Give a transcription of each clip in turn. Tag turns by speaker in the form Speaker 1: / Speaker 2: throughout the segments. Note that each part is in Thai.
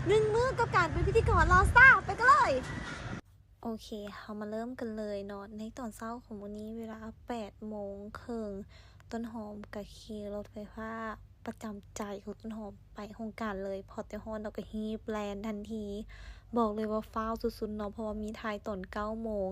Speaker 1: 1 มื้อกับการเป็นพิธีกรลอสตาไปกันเลยโอเคเรามาเริ่มกันเลยเนาะในตอนเช้าของวันนี้เวลา8 โมงครึ่งต้นหอมกับขี่รถไฟฟ้าประจำใจของต้นหอมไปโครงการเลยพอแต่ฮอนเราก็ฮีบแลนทันทีบอกเลยว่าฟ้าวสุดๆเนาะเพราะว่ามีทายตอน9 โมง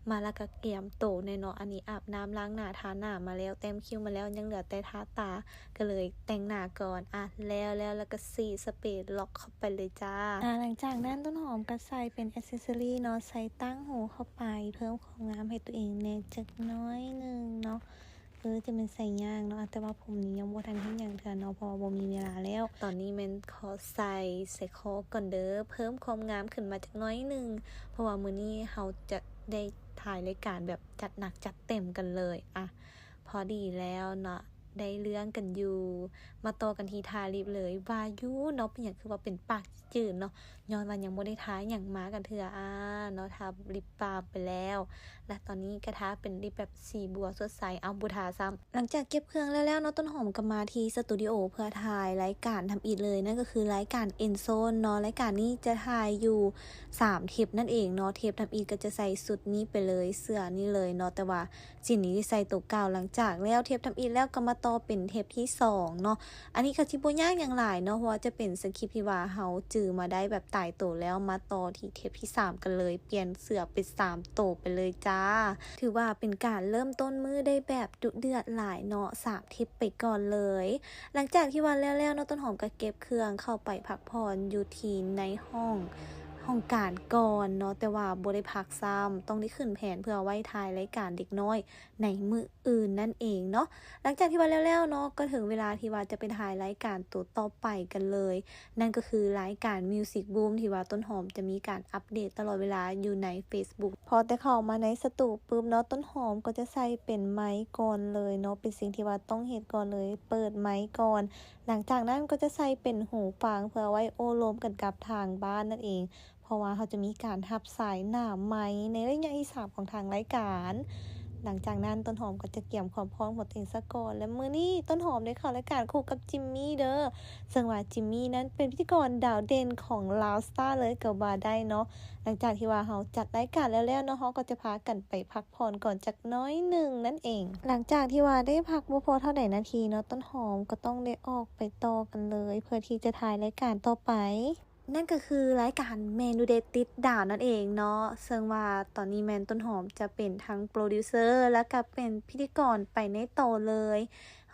Speaker 1: มาแล้วก็เกียมโตในเนาะอันนี้อาบน้ำล้างหน้าทาหน้ามาแล้วเต็มคิวมาแล้วยังเหลือแต่ทาตาก็เลยแต่งหน้าก่อนแล้วก็สีสเปรย์ล็อกเข้าไปเลยจ้าหลังจากนั้นต้นหอมก็ใส่เป็นแอ c เซสซอรี่เนาะใส่ตั้งหูเข้าไปเพิ่มความงามให้ตัวเองแน่จักน้อยนึงเนาะจะเป็นใส่ย่างเนาะแต่ว่าผมนี้ยังบ่ทันเฮ็ดหยังเทื่อเนาะเพราะว่าบ่มีเวลาแล้วตอนนี้แม่นขอใส่คอก่อนเด้อเพิ่มความงามขึ้นมาจักน้อยนึงเพราะว่ามื้อนี้เราจะได้ถ่ายรายการแบบจัดหนักจัดเต็มกันเลยพอดีแล้วเนาะได้เรื่องกันอยู่มาต่อกันที่ทาลิปเลยวายุเนาะเป็นหยังคือว่าเป็นปากจืดเนาะย้อนวันยังบ่ได้ทาหยังมากันเทื่อเนาะทาลิปบาล์มไปแล้วและตอนนี้ก็ทาเป็นลิปแบบสีบัวสดใสเอาบ่ทาซ้ำหลังจากเก็บเครื่องแล้วเนาะต้นหอมก็มาที่สตูดิโอเพื่อถ่ายรายการทำอีกเลยนั่นก็คือรายการเอ็นโซนเนาะรายการนี้จะถ่ายอยู่3เทปนั่นเองเนาะเทปทำอีกก็จะใส่สุดนี้ไปเลยเสื้อนี่เลยเนาะแต่ว่าสิ่งนี้ที่ใส่ตัวเก่าหลังจากแล้วเทปทำอีกแล้วก็มาต่อเป็นเทปที่2เนาะอันนี้ก็สิบ่ยากหยังหลายเนาะเพราะว่าจะเป็นสคริปต์ที่ว่าเฮาจื้อมาได้แบบตายตัวแล้วมาต่อที่เทปที่3กันเลยเปลี่ยนเสื้อเป็น3ตัวไปเลยจ้าถือว่าเป็นการเริ่มต้นมื้อได้แบบดุเดือดหลายเนาะ3เทปไปก่อนเลยหลังจากที่วันแล้วเนาะต้นหอมก็เก็บเครื่องเข้าไปพักผ่อนอยู่ที่ในห้องการก่อนเนาะแต่ว่าบ่ได้พักซ้ำต้องได้ขึ้นแผนเพื่อไว้ถ่ายรายการเด็กน้อยในมื้ออื่นนั่นเองเนาะหลังจากที่ว่าแล้วเนาะก็ถึงเวลาที่ว่าจะไปถ่ายรายการตัวต่อไปกันเลยนั่นก็คือรายการ Music Boom ที่ว่าต้นหอมจะมีการอัปเดตตลอดเวลาอยู่ใน Facebook พอแต่เข้ามาในสตูปุ๊บเนาะต้นหอมก็จะใส่เป็นไมค์ก่อนเลยเนาะเป็นสิ่งที่ว่าต้องเฮ็ดก่อนเลยเปิดไมค์ก่อนหลังจากนั้นก็จะใส่เป็นหูฟังเพื่อไว้โอ้ลมกันกับทางบ้านนั่นเองเพราะว่าเขาจะมีการทับสายหน้าไม้ในระยะที่3ของทางรายการหลังจากนั้นต้นหอมก็จะเกี่ยมความพร้อมหมดเองซะก่อนและมื้อนี้ต้นหอมได้เข้ารายการคู่กับจิมมี่เด้อซึ่งว่าจิมมี่นั้นเป็นพิธีกรดาวเด่นของลาวสตาร์เลยก็ว่าได้เนาะหลังจากที่ว่าเขาจัดรายการแล้วเนาะเขาก็จะพากันไปพักผ่อนก่อนจักน้อยนึงนั่นเองหลังจากที่ว่าได้พักบ่พอเท่าใดนาทีเนาะต้นหอมก็ต้องได้ออกไปต่อกันเลยเพื่อที่จะถ่ายรายการต่อไปนั่นก็คือรายการเมนูเด็ดติดดาวนั่นเองเนาะซึ่งว่าตอนนี้แมนต้นหอมจะเป็นทั้งโปรดิวเซอร์และก็เป็นพิธีกรไปในโตเลย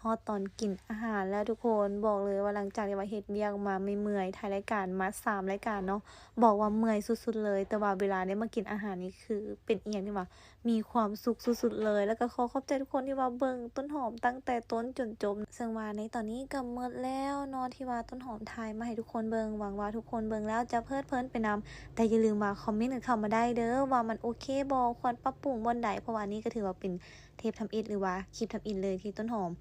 Speaker 1: ฮอดตอนกินอาหารแล้วทุกคนบอกเลยว่าหลังจากที่ว่าเฮ็ดเวียกมาไม่เมื่อยถ่ายรายการมา3รายการเนาะบอกว่าเมื่อยสุดๆเลยแต่ว่าเวลาได้มากินอาหารนี่คือเป็นอีหยังที่ว่ามีความสุขสุดๆเลยแล้วก็ขอขอบใจทุกคนที่ว่าเบิ่งต้นหอมตั้งแต่ต้นจนจบซึ่งว่าในตอนนี้ก็หมดแล้วเนาะที่ว่าต้นหอมถ่ายมาให้ทุกคนเบิ่งหวังว่าทุกคนเบิ่งแล้วจะเพลิดเพลินไปนำแต่อย่าลืมว่าคอมเมนต์กันเข้ามาได้เด้อว่ามันโอเคบ่ควรปรับปรุงบ่ใดเพราะว่านี่ก็ถือว่าเป็นเทปทำอิฐหรือว่าคลิปทำอิฐเลยที่ต้นหอม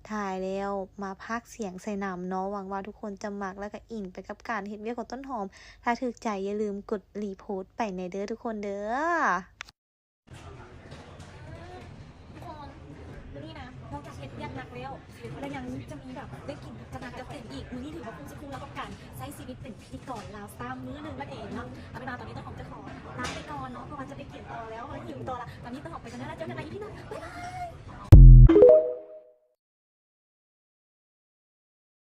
Speaker 1: ถ่ายแล้วมาพากย์เสียงใส่นำเนาะหวังว่าทุกคนจะมักแล้วก็อินไปกับการเฮ็ดเวียกของต้นหอมถ้าถูกใจอย่าลืมกดรีโพสต์ไปในเด้อทุกคนเด้อ
Speaker 2: ทุกคนมื้อนี้นะนอกจากเฮ็ดเวียกหนักแล้วแล้วยังจะมีแบบได้กินกระดาษกระเต็นอีกมื้อนี้ถือว่าคุ้มสุดคุ้มแล้วกับการใช้ชีวิตเป็นพิธีกรลาวสตาร์มื้อนึงนั่นเองเนาะเอาเป็นว่าตอนนี้ต้นหอมจะขอลาไปก่อนเนาะเพราะว่าจะไปเขียนต่อแล้วหิวต่อละตอนนี้ต้นหอมไปกันแล้วเจอกันในอีพีหน้าบ๊ายบาย